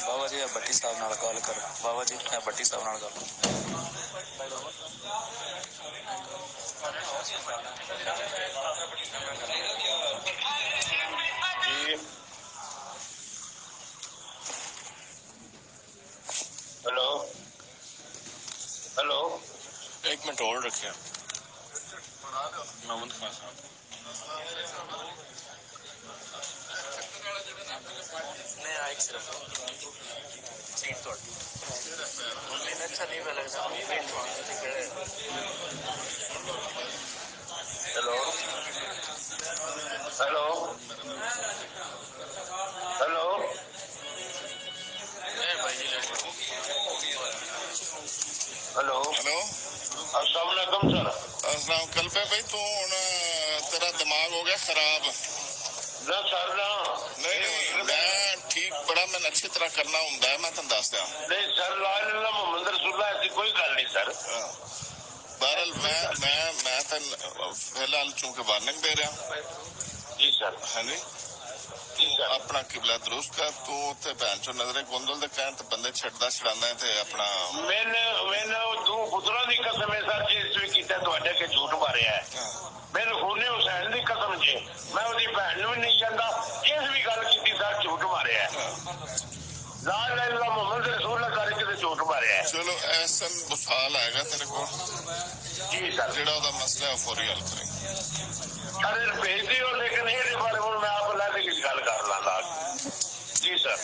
बाबा जी भट्टी साहब नाल गल करो। बाबा जी मैं भट्टी साहब नाल गल हेलो हेलो, एक मिनट होल्ड रखिए। नमन खान साहब नहीं आए सिर्फ सीट थोड़ी अच्छा नहीं लगता। Hello hello hello, hello hello अस्सलाम वालेकुम सर। अस्सलाम। कल पे भाई तू हुण तेरा दिमाग हो गया खराब? ना सर ना, नहीं मैं ठीक बड़ा मैं अच्छी तरह करना हुंदा है, मैं तेन दस दियां। नहीं सर, ला इलाहा इल्लल्लाह मुहम्मद रसूलुल्लाह ऐसी कोई गल नहीं सर। बहरहाल मैं तेन फिलहाल चूंकि वार्निंग दे रहा। जी सर। हाँ जी, जी सर। अपना किबला दुरुस्त कर। तू उत्थे भैन चो नजरे गोंदल दे कहण ते बंदे छड्डदा छड़ांदा ते अपना मैंने तू पुत्रा दी कसम है सर जिस भी कीता तुहाडे के झूठ मारिया है। मेरे खूनी हुसैन दी कसम जे मैं उसदी भैन नूं भी नहीं जानदा, जिस भी गल कीती सर झूठ मारिया है। ला इलाहा इल्लल्लाह मुहम्मद रसूलुल्लाह करके ते झूठ मारिया है। चलो ऐसा बुसाल आएगा तेरे को जी सर। जेड़ा ओदा मसला है फौरी हल करें। सर भेज दियो, लेकिन ये बारे में मैं आप अलग की गल कर लांगा। जी सर।